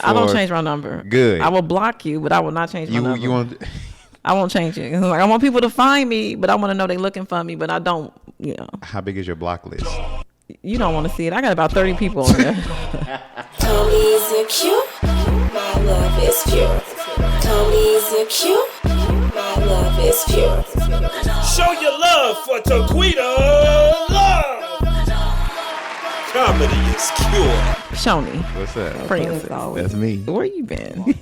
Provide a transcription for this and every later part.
I don't change my number. Good. I will block you, but I will not change my number. You want? I won't change it. Like, I want people to find me, but I want to know they're looking for me, but I don't, How big is your block list? You don't want to see it. I got about 30 people on there. Tony's a cute, my love is pure. Tony's a cute, my love is pure. Show your love for Taquita Love. Comedy is cure. Choni. What's up? Francis. That's me. Where you been?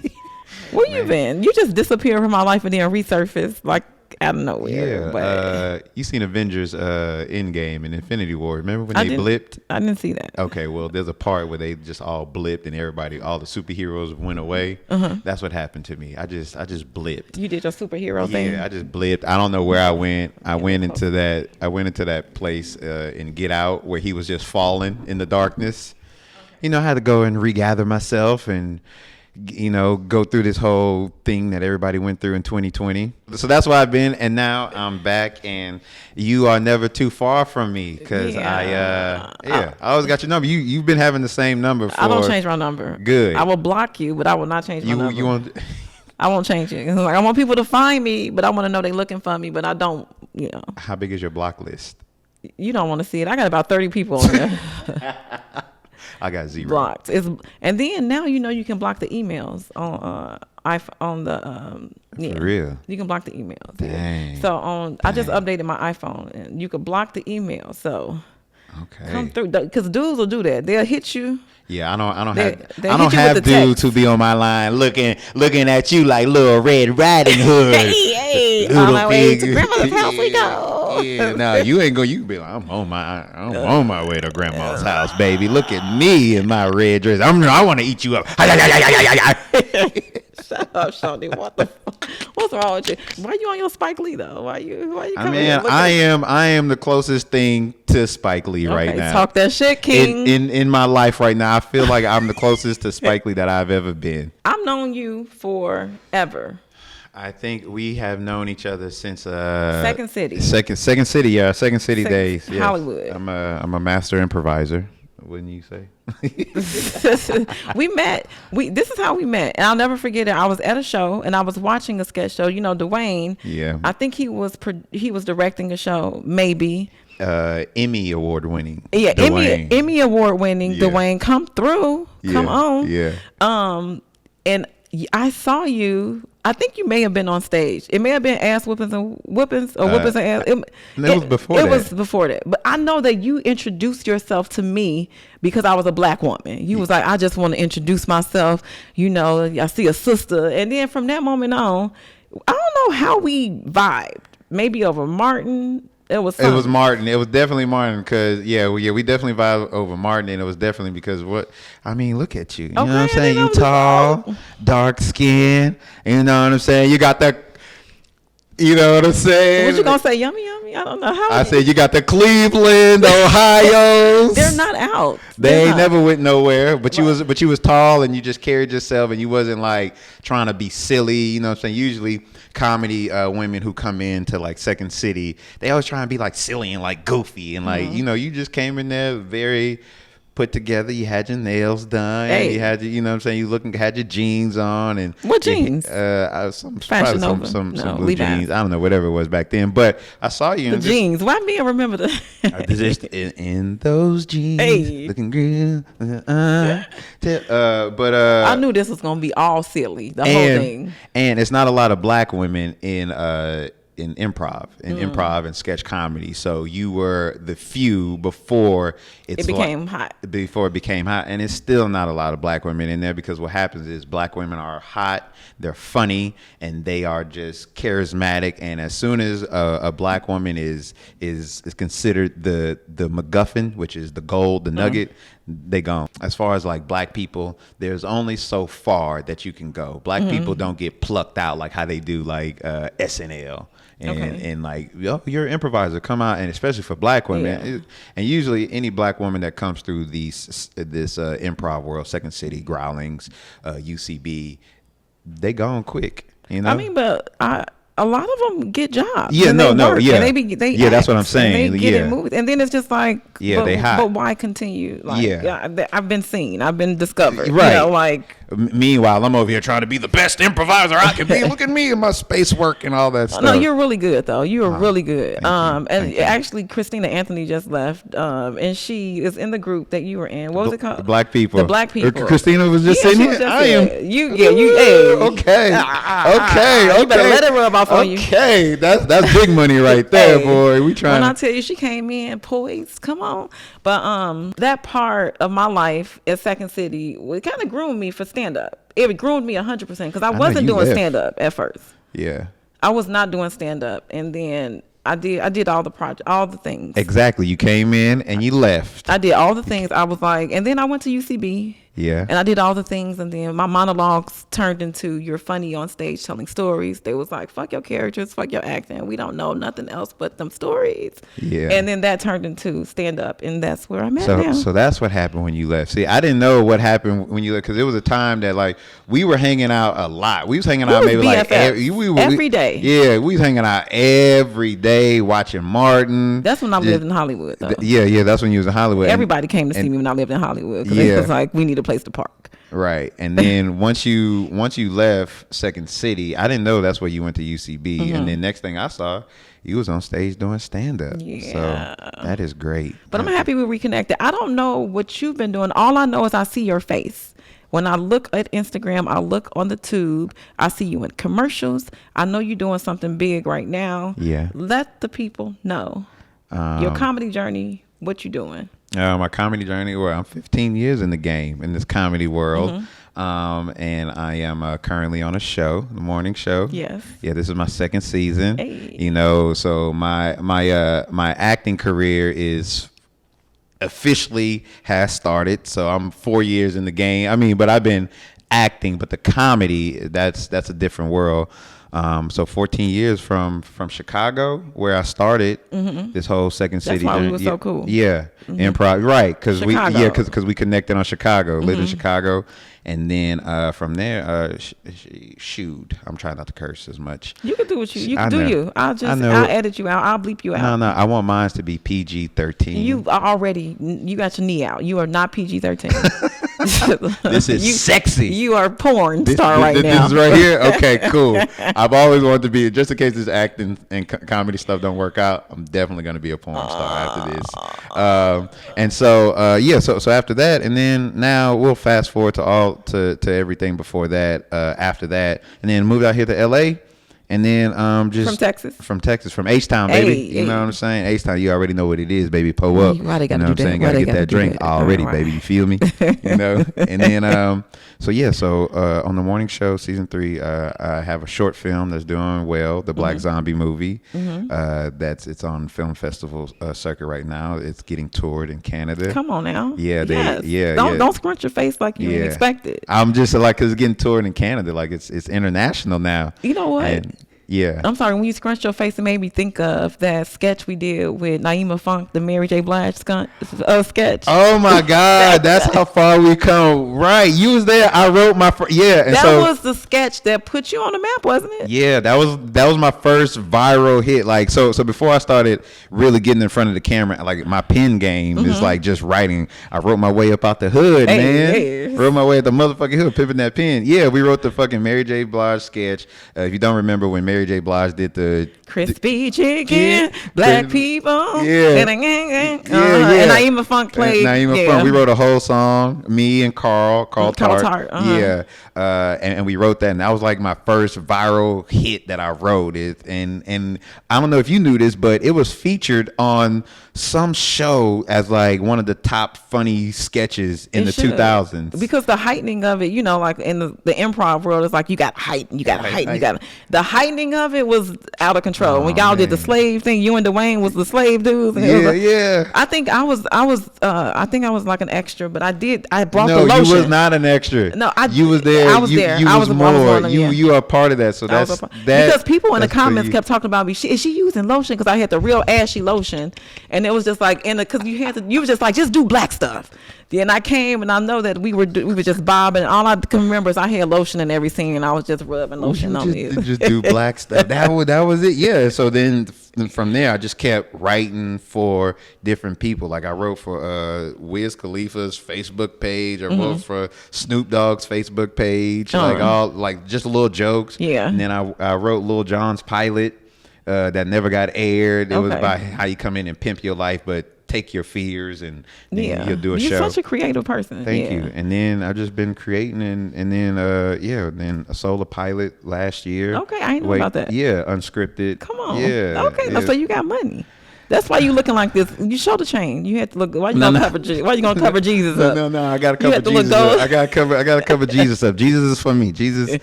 Where you been? You just disappeared from my life and then resurfaced like out of nowhere. Yeah. But You seen Avengers Endgame and Infinity War. Remember when they blipped? I didn't see that. Okay, well, there's a part where they just all blipped and all the superheroes went away. That's what happened to me. I just blipped. You did your superhero thing? Yeah, I just blipped. I don't know where I went. I went into that place in Get Out where he was just falling in the darkness. I had to go and regather myself and go through this whole thing that everybody went through in 2020. So that's where I've been, and now I'm back, and you are never too far from me because I always got your number. You've been having the same number for. I don't change my number. Good. I will block you, but I will not change my number. You want? I won't change it. Like, I want people to find me, but I want to know they're looking for me, but I don't. How big is your block list? You don't want to see it. I got about 30 people on there. I got 0. Blocked. And then now you can block the emails on For real? You can block the emails. Dang. Yeah. So I just updated my iPhone and you can block the email. So come through because dudes will do that. They'll hit you. Yeah, I don't hit you have with the dudes text. who be on my line looking at you like little Red Riding Hood. Hey, on my way to grandma's house we go. Yeah, no, you ain't go. You be like, I'm on my way to grandma's house, baby. Look at me in my red dress. I want to eat you up. Shut up, Choni. What the fuck? What's wrong with you? Why you on your Spike Lee though? Why you coming here? I am the closest thing to Spike Lee right now. Talk that shit, King. In my life right now, I feel like I'm the closest to Spike Lee that I've ever been. I've known you forever. I think we have known each other since Second City. Second City days. Yes. Hollywood. I'm a master improviser. Wouldn't you say? We met. This is how we met, and I'll never forget it. I was at a show and I was watching a sketch show. Dwayne. Yeah. I think he was directing a show. Maybe. Emmy award winning. Yeah. Dwayne. Emmy award winning. Yeah. Dwayne, come through. Yeah. Come on. Yeah. And I saw you. I think you may have been on stage. It may have been ass whoopings and whoopings or whoopings and ass. It was before that. It was before that. But I know that you introduced yourself to me because I was a black woman. You was like, I just want to introduce myself. I see a sister. And then from that moment on, I don't know how we vibed. Maybe over Martin. It was Martin. It was definitely Martin because we definitely vibed over Martin, and it was definitely because look at you. You know what I'm saying? You tall, dark skin. You know what I'm saying? You got the. You know what I'm saying? What you gonna say? Yummy, yummy. I don't know how. I said you got the Cleveland, Ohio's. They're not out. They ain't never went nowhere. But right. you was tall and you just carried yourself and you wasn't like trying to be silly. You know what I'm saying? Usually comedy women who come into like Second City, they always try and be like silly and like goofy and like you just came in there very put together. You had your nails done. Hey. You had you know what I'm saying. You had your jeans on and what jeans? Some blue Levi's. jeans. I don't know whatever it was back then. But I saw you in the jeans. Why me? I remember just in those jeans, looking good. But I knew this was gonna be all silly. The whole thing. And it's not a lot of black women in improv and sketch comedy. So you were the few before it became hot. Before it became hot, and it's still not a lot of black women in there because what happens is black women are hot, they're funny, and they are just charismatic. And as soon as a black woman is considered the MacGuffin, which is the gold, the nugget, they gone. As far as like black people, there's only so far that you can go. Black people don't get plucked out like how they do like SNL. And like, you're an improviser, come out. And especially for black women, and usually any black woman that comes through this improv world, Second City, Growlings, UCB, they gone quick. I mean, but a lot of them get jobs. Yeah, that's what I'm saying. And they get in movies, and then it's just like, they hot. But why continue? Like, I've been seen, I've been discovered. Right. Meanwhile, I'm over here trying to be the best improviser I can be. Look at me and my space work and all that stuff. No, you're really good though. You are really good. Thank you. Actually, Christina Anthony just left, and she is in the group that you were in. What was it called? The Black People. The Black People. Christina was just sitting here. I am. Hey. Okay. You better let it rub off on you. Okay, that's big money right there, boy. We trying. When I tell you, she came in poised. Come on. But that part of my life at Second City, it kind of groomed me for stand up. It groomed me 100% because I wasn't doing stand up at first. Yeah. I was not doing stand up, and then I did all the things. Exactly. You came in and you left. I did all the things. I was like, and then I went to UCB. Yeah. And I did all the things, and then my monologues turned into you're funny on stage telling stories. They was like, fuck your characters, fuck your acting. We don't know nothing else but them stories. Yeah. And then that turned into stand up, and that's where I'm at now. So that's what happened when you left. See, I didn't know what happened when you left because it was a time that like we were hanging out a lot. We was hanging out maybe like every day. Yeah, we was hanging out every day watching Martin. That's when I lived in Hollywood, though. Yeah, that's when you was in Hollywood. Everybody came to see me when I lived in Hollywood because it was like we need a place to park. Right. And then once you left Second City, I didn't know that's where you went to UCB. Mm-hmm. And then next thing I saw, you was on stage doing stand-up. Yeah. So that is great. But I'm happy we reconnected. I don't know what you've been doing. All I know is I see your face. When I look at Instagram, I look on the tube, I see you in commercials. I know you're doing something big right now. Yeah. Let the people know your comedy journey, what you doing. My comedy journey, well, I'm 15 years in the game, in this comedy world. Mm-hmm. And I am currently on a show, the morning show. Yes. Yeah, this is my second season. Hey. You know, so my acting career is officially has started. So I'm 4 years in the game. I mean, but I've been acting, but the comedy, that's a different world. So 14 years from Chicago, where I started this whole Second City. That's why we were so cool. Yeah, improv, right? Because we connected on Chicago, lived in Chicago, and then from there, shoot, I'm trying not to curse as much. You can do what you can do. You, I'll edit you out. I'll bleep you out. No, I want mine to be PG-13. You got your knee out. You are not PG-13. This is sexy. You are porn star right now. This is right here. Okay, cool. I've always wanted to be, just in case this acting and comedy stuff don't work out, I'm definitely going to be a porn star after this. And so so after that, and then now we'll fast forward to everything before that, after that, and then moved out here to LA. And then just from Texas, from H-Town, baby. You know what I'm saying? H-Town, you already know what it is, baby. Pull up. Why they gotta you know do what I'm saying? that? Gotta get that drink already, baby. You feel me? You know? And then on the morning show, season 3, I have a short film that's doing well, the Black Zombie movie. It's on film festival circuit right now. It's getting toured in Canada. Come on now. Yeah, Don't scrunch your face like you didn't expect it. I'm just like, cause it's getting toured in Canada, like it's international now. You know what? Yeah. I'm sorry, when you scrunched your face, it made me think of that sketch we did with Naima Funk, the Mary J. Blige sketch. Oh my God, that's how far we come. Right. You was there. I wrote my and that was the sketch that put you on the map, wasn't it? Yeah, that was my first viral hit. Like so before I started really getting in front of the camera, like my pen game is like just writing. I wrote my way up out the hood, man. Yes. Wrote my way at the motherfucking hood, pimping that pen. Yeah, we wrote the fucking Mary J. Blige sketch. If you don't remember when Mary J. Blige did the crispy chicken, black people, and Naima Funk played. Funk. We wrote a whole song. Me and Carl Tart. Yeah, and we wrote that, and that was like my first viral hit that I wrote. And I don't know if you knew this, but it was featured on some show as like one of the top funny sketches in the 2000s. Because the heightening of it, you know, like in the improv world, it's like you got heighten, the heightening of it was out of control. When y'all did the slave thing, you and Dwayne was the slave dudes. And I think I was like an extra, but I brought the lotion. No, you was not an extra. No, you was there. I was there. You was more. You are part of that. So that's that. Because people in the comments kept talking about me. Is she using lotion? Because I had the real ashy lotion, and it was just like because you was just like, just do black stuff. Then I came and I know that we were just bobbing. All I can remember is I had lotion in every scene and I was just rubbing lotion on me. Just do black stuff. That was it. Yeah. So then from there, I just kept writing for different people. Like I wrote for Wiz Khalifa's Facebook page. I wrote for Snoop Dogg's Facebook page. Like just little jokes. Yeah. And then I wrote Lil Jon's pilot that never got aired. It was about how you come in and pimp your life, but take your fears and you'll do a show. You're such a creative person. Thank you. And then I've just been creating and then then a solo pilot last year. Okay, I didn't know about that. Yeah, unscripted. Come on. Yeah. Okay, so you got money. That's why you looking like this. You show the chain. You had to look. Why you gonna cover Jesus up? No. I gotta cover Jesus up. I gotta cover Jesus up. Jesus is for me. Jesus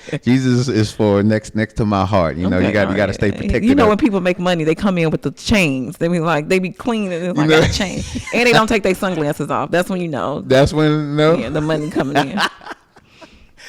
is for next to my heart. You know, you gotta stay protected. You know, when people make money, they come in with the chains. They be clean and it's like a chain, and they don't take their sunglasses off. That's when you know. That's when the money coming in.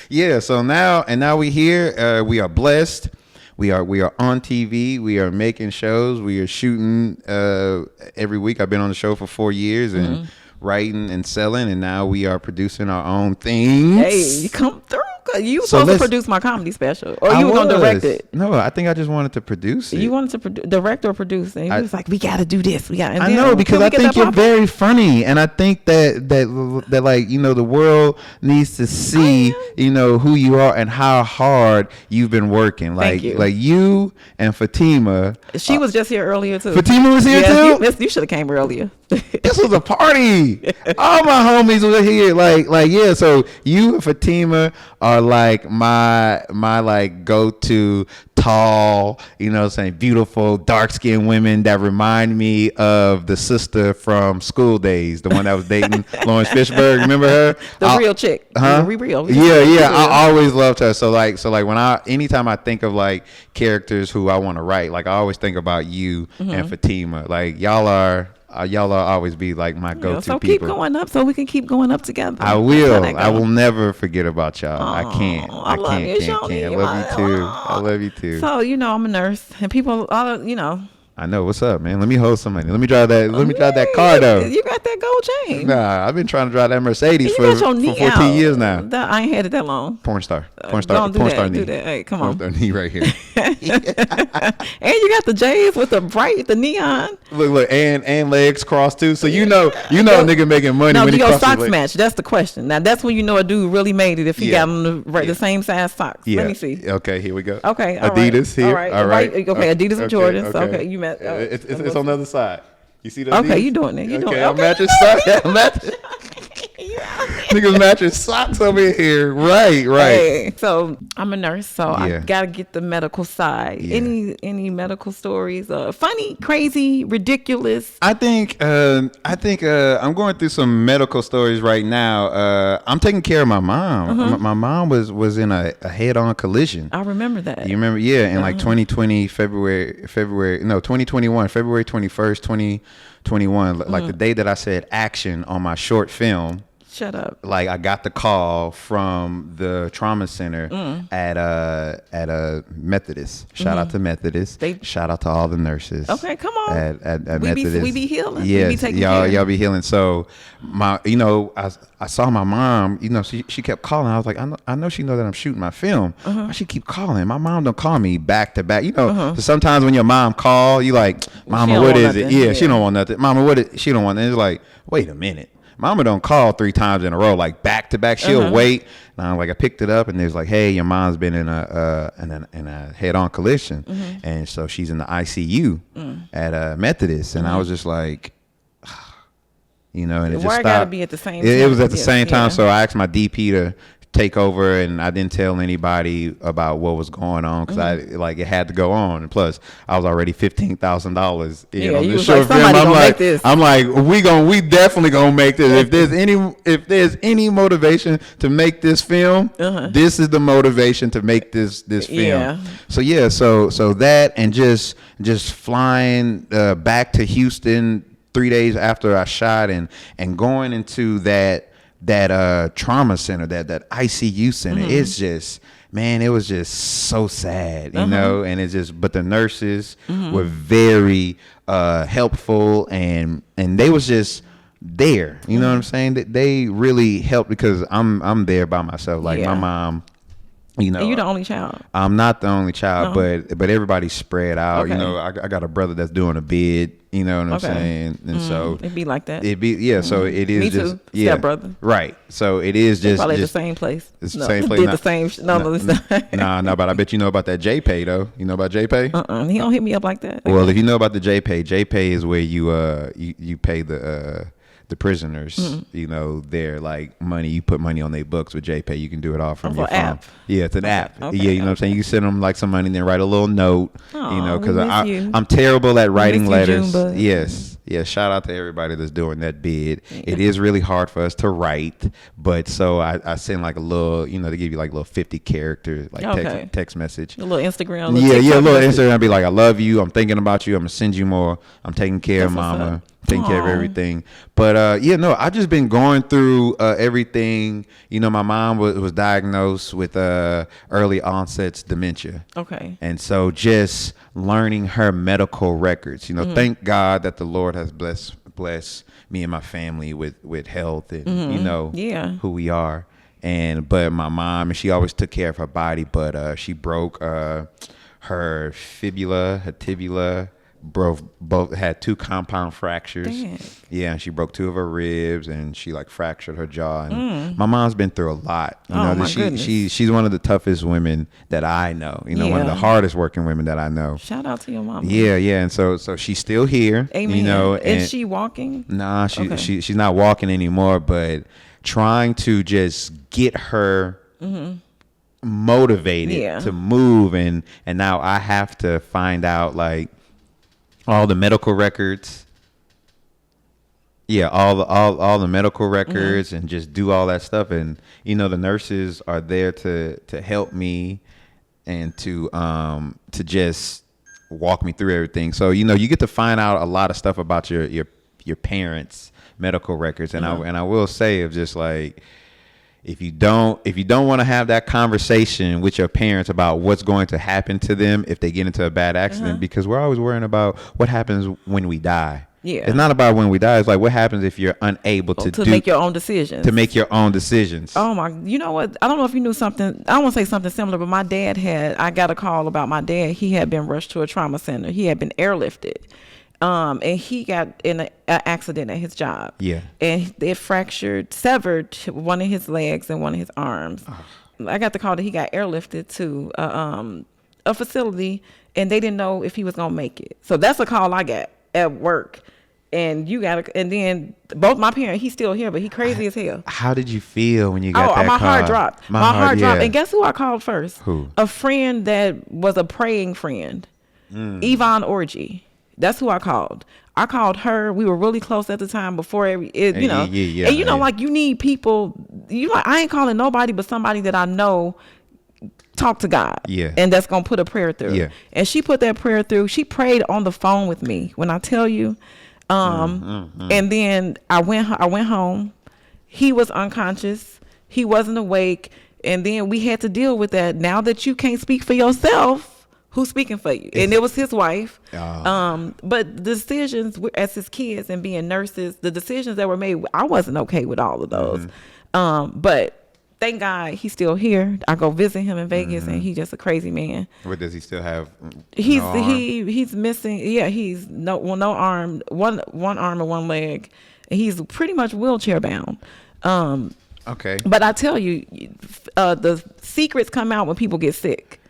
Yeah. So now we here. We are blessed. We are on TV. We are making shows. We are shooting every week. I've been on the show for 4 years and writing and selling, and now we are producing our own things. Hey, you come through. You were supposed to produce my comedy special, or you were gonna direct it. No, I think I just wanted to produce it. You wanted to direct or produce, and he was like, "We got to do this. We got." I know because I think you're very funny, and I think that like the world needs to see who you are and how hard you've been working. Like you and Fatima. She was just here earlier too. Fatima was here too. You should have came earlier. This was a party. All my homies were here. Like yeah. So you and Fatima are like my like go-to tall, beautiful dark-skinned women that remind me of the sister from School Days, the one that was dating Lawrence Fishburne. Remember her? The real chick. Huh? Real. Yeah. I always loved her. So when anytime I think of like characters who I want to write, like I always think about you and Fatima. Like y'all always be like my go-to so people. Keep going up so we can keep going up together. I will. I will never forget about y'all. I can't. I love you, Choni. I love you too. I love you too. So I'm a nurse, and people, I know. What's up, man? Let me hold somebody. Let me drive that car though. You got that gold chain. Nah, I've been trying to drive that Mercedes for 14 years now. I ain't had it that long. Porn star knee. Do that. Hey, come on. Porn star knee right here. And you got the J's with the neon. Look, and legs crossed too. So a nigga making money when he your crosses socks match. That's the question. Now that's when you know a dude really made it if he got on the same size socks. Yeah. Let me see. Okay, here we go. Okay, Adidas right. here. All right. Okay, Adidas and Jordans. Okay, you met. It's on the other side. You see that? Okay, you doing it. I'm matching socks. Niggas matching socks over here. Right. Hey, so I'm a nurse, so I gotta get the medical side. Yeah. Any medical stories? Funny, crazy, ridiculous? I think I'm going through some medical stories right now. I'm taking care of my mom. My mom was in a head-on collision. I remember that. You remember? Yeah, in like 2020 February 2021 February 21st 2021, like the day that I said action on my short film. Shut up. Like I got the call from the trauma center at a Methodist. Shout out to Methodist. Shout out to all the nurses. Okay, come on. At Methodist. We be healing. Yes, we be taking care. y'all be healing. So I saw my mom. She kept calling. I was like, I know she know that I'm shooting my film. Why she keep calling? My mom don't call me back to back. So sometimes when your mom call, you like, Mama, what is it? Yeah, she don't want nothing. Mama, what is? She don't want. And it's like, wait a minute. Mama don't call 3 times in a row, like back to back. She'll wait. And I'm like, I picked it up, and there's like, hey, your mom's been in a head-on collision, and so she's in the ICU at Methodist. And I was just like, and it just stopped. Gotta be at the same time? It was at the same time. So I asked my DP to take over, and I didn't tell anybody about what was going on because it had to go on. And plus, I was already $15,000 on this short film. I'm like, we definitely gonna make this. If there's any motivation to make this film, this is the motivation to make this film. Yeah. So that, and just flying back to Houston 3 days after I shot, and going into that trauma center, that ICU center, it's just, man, it was just so sad, and it's just, but the nurses were very helpful, and they was just there. You know what I'm saying? That they really help because I'm there by myself. Like my mom. You know, and you're the only child. I'm not the only child, but everybody's spread out. Okay. You know, I got a brother that's doing a bid. You know what I'm saying? And so it'd be like that. So it is Me just too. Step brother. Right. So it is just probably just the same place. It's no, the same place. Did the same. No, but I bet you know about that JPay though. You know about JPay? He don't hit me up like that. Well, if you know about the JPay is where you pay the prisoners, you know, their like money. You put money on their books with JPay. You can do it all from your phone. App. Yeah, it's an app. Okay, yeah, you know what I'm saying. You send them like some money, and then write a little note. Aw, you know, because you. I'm terrible at writing miss you, letters. Junebug. Yes. Yeah, shout out to everybody that's doing that bid. Yeah. It is really hard for us to write, but so I send like a little, you know, they give you like a little 50 character like text message. A little Instagram. A little Instagram. Be like, I love you. I'm thinking about you. I'm gonna send you more. I'm taking care of mama. Taking care of everything. But I've just been going through everything. You know, my mom was diagnosed with early onset dementia. Okay. And so just learning her medical records. You know, thank God that the Lord has blessed me and my family with health and you know who we are. But my mom, and she always took care of her body, but she broke her fibula, her tibula. Both had 2 compound fractures. Dang. Yeah, and she broke 2 of her ribs, and she like fractured her jaw. And my mom's been through a lot. You know, she's one of the toughest women that I know. You know, one of the hardest working women that I know. Shout out to your mom. Yeah, and so she's still here. Amen. You know, is she walking? Nah, she's not walking anymore. But trying to just get her. Motivated to move, and now I have to find out like all the medical records. Yeah, all the medical records and just do all that stuff. And you know, the nurses are there to help me and to just walk me through everything. So, you know, you get to find out a lot of stuff about your parents' medical records. And I will say, of just like, if you don't want to have that conversation with your parents about what's going to happen to them if they get into a bad accident, because we're always worrying about what happens when we die. Yeah. It's not about when we die. It's like what happens if you're unable to make your own decisions. To make your own decisions. Oh my, you know what? I don't know if you knew something. I don't want to say something similar, but my dad I got a call about my dad. He had been rushed to a trauma center. He had been airlifted. And he got in an accident at his job. Yeah. And it severed one of his legs and one of his arms. Oh. I got the call that he got airlifted to a facility, and they didn't know if he was gonna make it. So that's a call I got at work. And and then both my parents, he's still here, but he crazy as hell. How did you feel when you got that call? My heart dropped. My heart dropped. Yeah. And guess who I called first? Who? A friend that was a praying friend, Yvonne Orgy. That's who I called. I called her. We were really close at the time before like you need people. I ain't calling nobody but somebody that I know talk to God. Yeah. And that's gonna put a prayer through. Yeah. And she put that prayer through. She prayed on the phone with me. When I tell you, and then I went home. He was unconscious. He wasn't awake. And then we had to deal with that. Now that you can't speak for yourself, who's speaking for you? And it was his wife. But the decisions as his kids and being nurses, the decisions that were made, I wasn't okay with all of those. But thank God he's still here. I go visit him in Vegas, and he's just a crazy man. What does he still have? He's missing. Yeah, he's no arm, one arm and one leg. And he's pretty much wheelchair bound. Okay. But I tell you, the secrets come out when people get sick.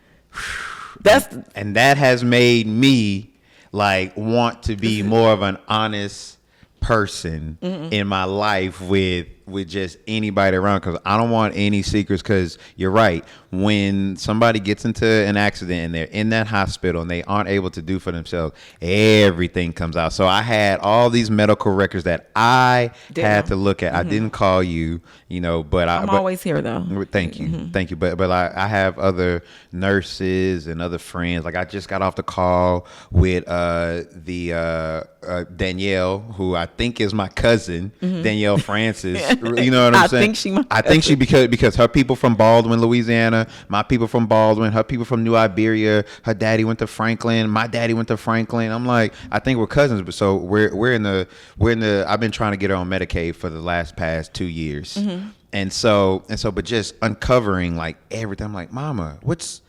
And that has made me like want to be more of an honest person in my life with just anybody around, because I don't want any secrets. Because you're right, when somebody gets into an accident and they're in that hospital and they aren't able to do for themselves, everything comes out. So I had all these medical records that I had to look at. I didn't call you, but I'm always here though. Thank you. Thank you. But I have other nurses and other friends. Like I just got off the call with the Danielle, who I think is my cousin, Danielle Francis. You know what I'm saying? I think she because her people from Baldwin, Louisiana, my people from Baldwin, her people from New Iberia, her daddy went to Franklin, my daddy went to Franklin. I'm like, I think we're cousins, but so we're in the I've been trying to get her on Medicaid for the past 2 years. And so but just uncovering like everything. I'm like, Mama, what's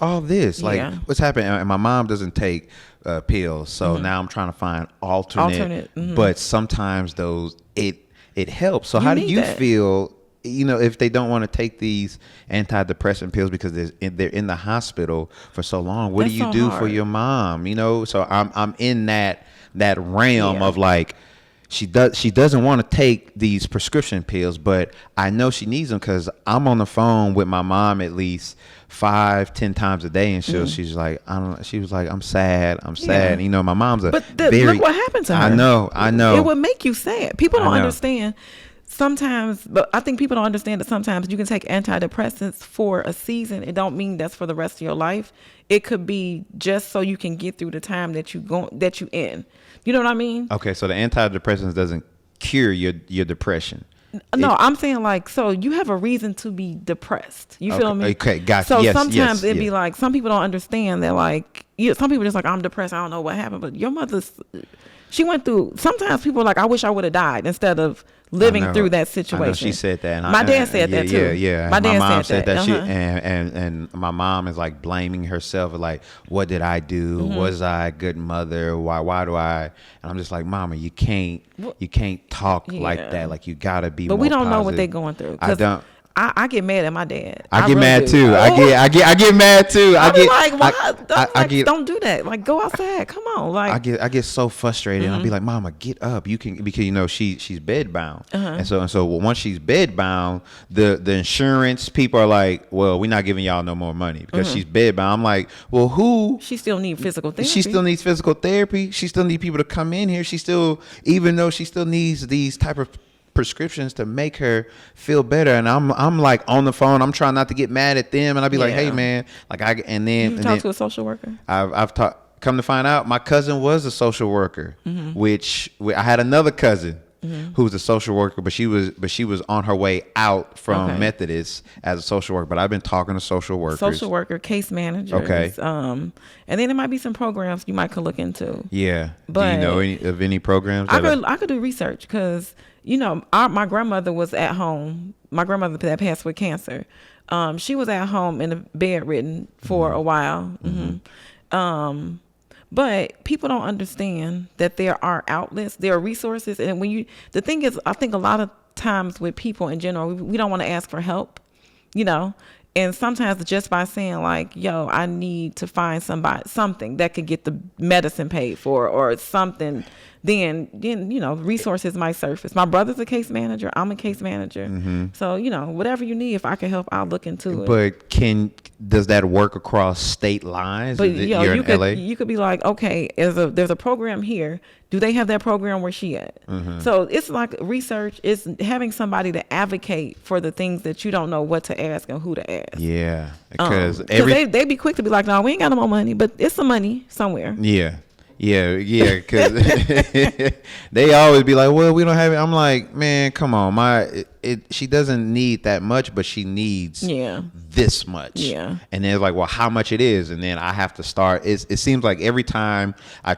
all this? Like, what's happening? And my mom doesn't take pills, so now I'm trying to find alternate. But sometimes those it helps. So how do you feel? You know, if they don't want to take these antidepressant pills because they're in the hospital for so long, what do you do for your mom? You know, so I'm in that realm of like. She doesn't want to take these prescription pills, but I know she needs them because I'm on the phone with my mom at least 5-10 times a day, and she's like, she was like, I'm sad. You know, my mom's look what happened to her. I know. It would make you sad. People don't understand sometimes, but I think people don't understand that sometimes you can take antidepressants for a season. It don't mean that's for the rest of your life. It could be just so you can get through the time that you in. You know what I mean? Okay, so the antidepressants doesn't cure your depression. No, I'm saying like, so you have a reason to be depressed. You feel me? Okay, gotcha. So sometimes it'd be like, some people don't understand that like, some people just like, I'm depressed, I don't know what happened. But your she went through, sometimes people are like, I wish I would have died instead of living through that situation. I know she said that. My dad said that too. Yeah. My mom said that. And my mom is like blaming herself, like, what did I do? Was I a good mother? Why do I? And I'm just like, Mama, you can't talk like that. Like, you gotta be. But more we don't positive. know what they're going through. I don't. I get mad at my dad. I get mad too. I get mad too. I get don't do that. Like, go outside. Come on. Like, I get so frustrated. I'll be like, Mama, get up. You can, because you know she's bed bound. And so once she's bed bound, the insurance people are like, well, we're not giving y'all no more money because she's bed bound. I'm like, well, who? She still needs physical therapy. She still needs physical therapy. She still needs people to come in here. Even though she still needs these type of prescriptions to make her feel better, and I'm like on the phone. I'm trying not to get mad at them, and I'll be like, hey man, like you talk to a social worker. I've talked. Come to find out, my cousin was a social worker, which I had another cousin who was a social worker, but she was on her way out from Methodist as a social worker. But I've been talking to social worker, case managers. And then there might be some programs you might could look into. Yeah. But do you know of any programs? I could do research because, you know, my grandmother was at home. My grandmother that passed with cancer. She was at home in a bedridden for a while. But people don't understand that there are outlets, there are resources. And the thing is, I think a lot of times with people in general, we don't want to ask for help, you know? And sometimes just by saying like, yo, I need to find something that could get the medicine paid for or something, then you know, resources might surface. My brother's a case manager. I'm a case manager. So, you know, whatever you need, if I can help, I'll look into it. But does that work across state lines? But you're in LA? You could be like, okay, there's a program here. Do they have that program where she at? So it's like research. It's having somebody to advocate for the things that you don't know what to ask and who to ask. Yeah, because they be quick to be like, no, we ain't got no more money, but it's some money somewhere. Yeah, because they always be like, well, we don't have it. I'm like, man, come on. She doesn't need that much, but she needs this much. Yeah. And they're like, well, how much it is? And then I have to start. It seems like every time I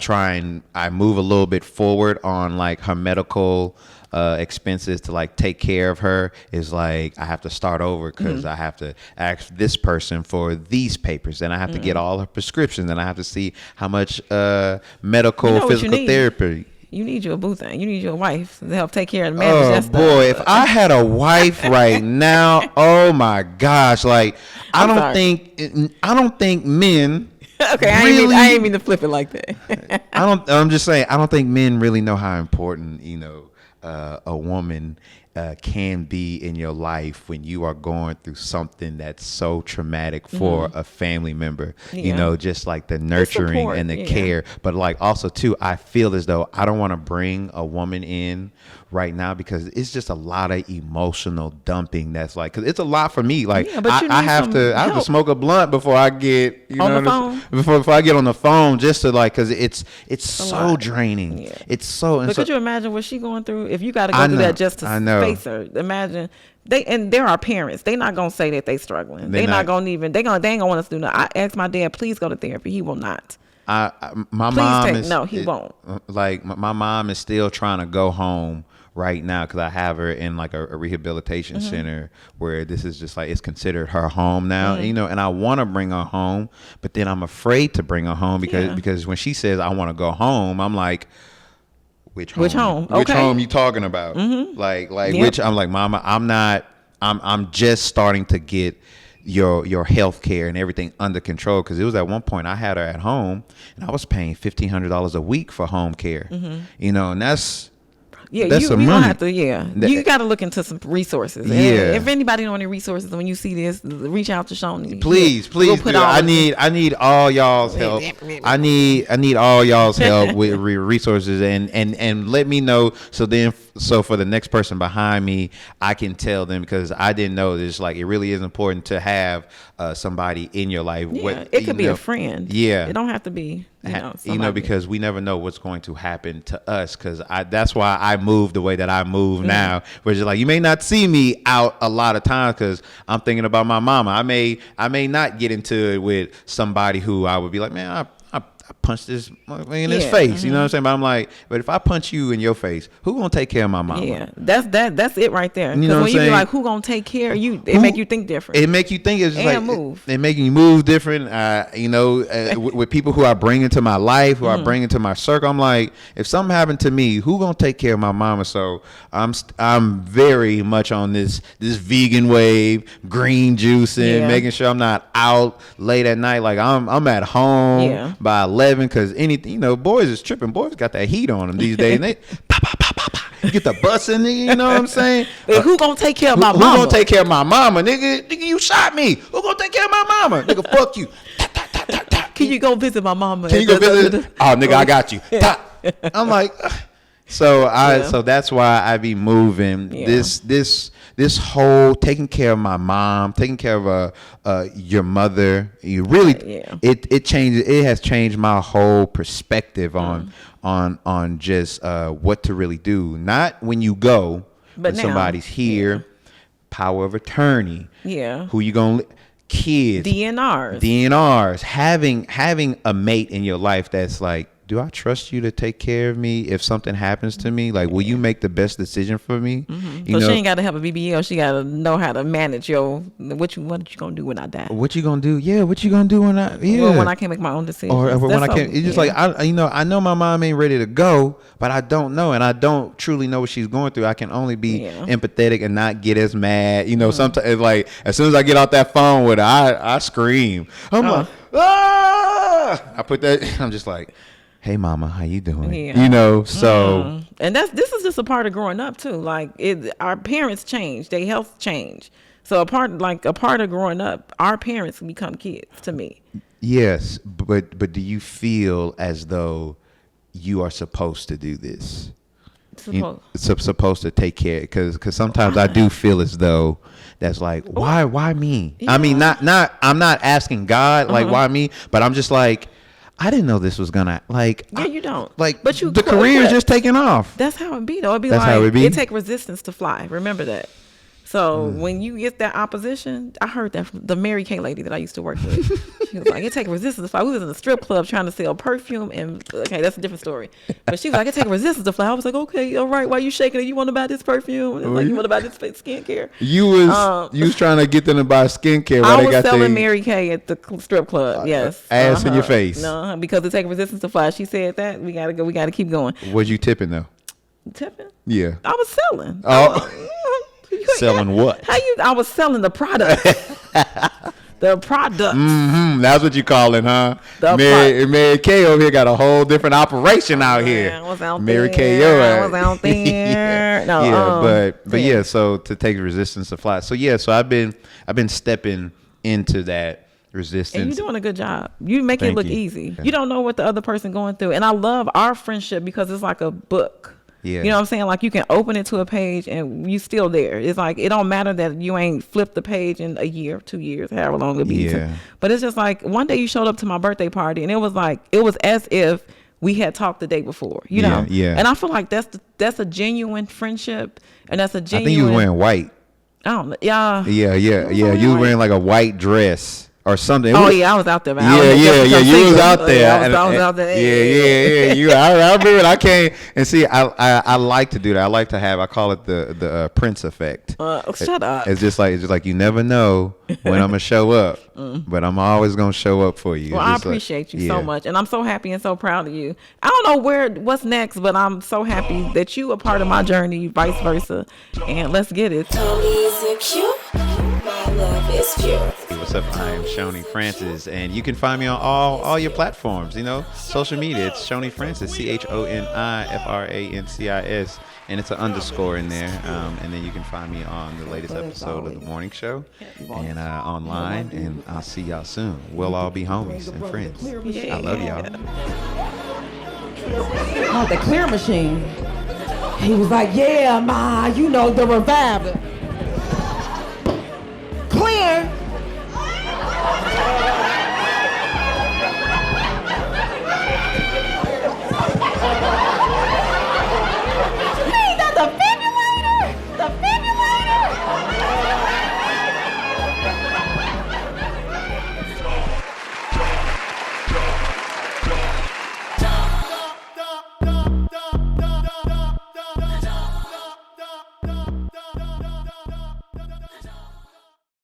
move a little bit forward on like her medical expenses to like take care of her, is like I have to start over because I have to ask this person for these papers, and I have to get all her prescriptions, and I have to see how much medical physical therapy. You need you a boo thing. You need your wife to help take care of the manage that boy, if I had a wife right now, oh my gosh, like I don't think men. Okay, I ain't mean to flip it like that. I'm just saying, I don't think men really know how important, you know, a woman can be in your life when you are going through something that's so traumatic for a family member. You know, just like the nurturing support, and the care. But like also too, I feel as though I don't want to bring a woman in right now because it's just a lot of emotional dumping. That's like, because it's a lot for me. Like I have to smoke a blunt before I get before I get on the phone, just to like, because it's so draining. It's so. But could you imagine what she going through if you got to go through that just to face her. Imagine they're our parents. They not gonna say that they struggling. They not gonna even. They ain't gonna want us to do nothing. I asked my dad, please go to therapy. He will not. My mom is no. He won't. Like my mom is still trying to go home right now because I have her in like a rehabilitation center where this is just like it's considered her home now, you know. And I want to bring her home, but then I'm afraid to bring her home because when she says I want to go home, I'm like, which home? Which home you talking about? Like which? I'm like, Mama, I'm just starting to get your health care and everything under control, because it was at one point I had her at home and I was paying $1,500 a week for home care, you know, and that's gonna have to. You got to look into some resources. And if anybody know any resources, when you see this, reach out to Choni. Please do. I need all y'all's help. I need all y'all's help with resources and let me know. So for the next person behind me, I can tell them, because I didn't know this. Like, it really is important to have somebody in your life. It could be a friend. Yeah, it don't have to be. Because we never know what's going to happen to us. Because that's why I move the way that I move now. Which is like, you may not see me out a lot of times because I'm thinking about my mama. I may not get into it with somebody who I would be like, man, I punch this in his face, you know what I'm saying? But I'm like, but if I punch you in your face, who gonna take care of my mama? Yeah, that's it right there. You know what I'm saying? When you be like, who gonna take care of you? It make you think different. It make you think it's just and like move. It making you move different. With people who I bring into my life, who I bring into my circle, I'm like, if something happened to me, who gonna take care of my mama? So I'm very much on this vegan wave, green juicing, making sure I'm not out late at night. Like I'm at home by 11, because anything, boys is tripping. Boys got that heat on them these days. And they get the bus in, nigga. You know what I'm saying? Who gonna take care of my mama? Who gonna take care of my mama, nigga? Nigga, you shot me. Who gonna take care of my mama? Nigga, fuck you. Can you go visit my mama? Can you go visit? Oh, nigga, I got you. I'm like, so that's why I be moving. This whole taking care of my mom, taking care of your mother, you really it changes. It has changed my whole perspective on just what to really do. Not when you go, but now, somebody's here, power of attorney. Yeah, who you gonna kids, DNRs, having a mate in your life that's like, do I trust you to take care of me if something happens to me? Like, will you make the best decision for me? So she ain't got to have a BBL. She got to know how to manage what you gonna do when I die? What you gonna do? Yeah, what you gonna do when I Well, when I can't make my own decisions. Or when I can't. It's just like, I know my mom ain't ready to go, but I don't know, and I don't truly know what she's going through. I can only be empathetic and not get as mad. Sometimes like as soon as I get off that phone with her, I scream. I'm like, ah! I put that. I'm just like, hey mama, how you doing? And this is just a part of growing up too. Like, our parents change, their health change. So a part of growing up, our parents become kids to me. Yes, but do you feel as though you are supposed to do this? Supposed to take care, because sometimes I do feel as though that's like, why me? I mean, not I'm not asking God like why me, but I'm just like, I didn't know this was gonna like. Yeah, you don't. Like, but the career is just taking off. That's how it be though. It take resistance to fly. Remember that. So when you get that opposition, I heard that from the Mary Kay lady that I used to work with. She was like, it take resistance to fly. We was in a strip club trying to sell perfume, and okay, that's a different story. But she was like, it take resistance to fly. I was like, okay, all right. Why you shaking it? You want to buy this perfume? And like, you want to buy this skincare? You was trying to get them to buy skincare. I was selling Mary Kay at the strip club. Yes, ass in your face. No, because it take resistance to fly. She said that we gotta go. We gotta keep going. Was you tipping though? Tipping? Yeah. I was selling. Oh. Selling what? I was selling the product. The product. That's what you call it, huh? Mary Kay over here got a whole different operation out here. I was out Mary there. I was out there. But so to take resistance to fly. So I've been stepping into that resistance. And you're doing a good job. You make it look easy. You don't know what the other person going through. And I love our friendship because it's like a book. Yeah. You know what I'm saying? Like, you can open it to a page and you still there. It's like, it don't matter that you ain't flipped the page in a year, 2 years, however long it be. Yeah. But it's just like, one day you showed up to my birthday party and it was as if we had talked the day before, you know? Yeah. And I feel like that's a genuine friendship, and that's a genuine. I think you was wearing white. I don't know. Yeah. Yeah. You was wearing like a white dress or something. I was out there. Man. Yeah. You was out there. I was out there. Yeah. I remember it. I came and see. I like to do that. I like to have. I call it the Prince effect. Shut up. It's just like you never know when I'm gonna show up, but I'm always gonna show up for you. Well, I appreciate you so much, and I'm so happy and so proud of you. I don't know what's next, but I'm so happy that you are part of my journey, vice versa. And let's get it. Tony's and Q, my love is pure. What's up? I am Choni Francis, and you can find me on all your platforms. You know, social media. It's Choni Francis, ChoniFrancis, and it's an underscore in there. And then you can find me on the latest episode of the morning show and online. And I'll see y'all soon. We'll all be homies and friends. I love y'all. Oh, the clear machine. He was like, yeah, ma, you know, the revival. Clear.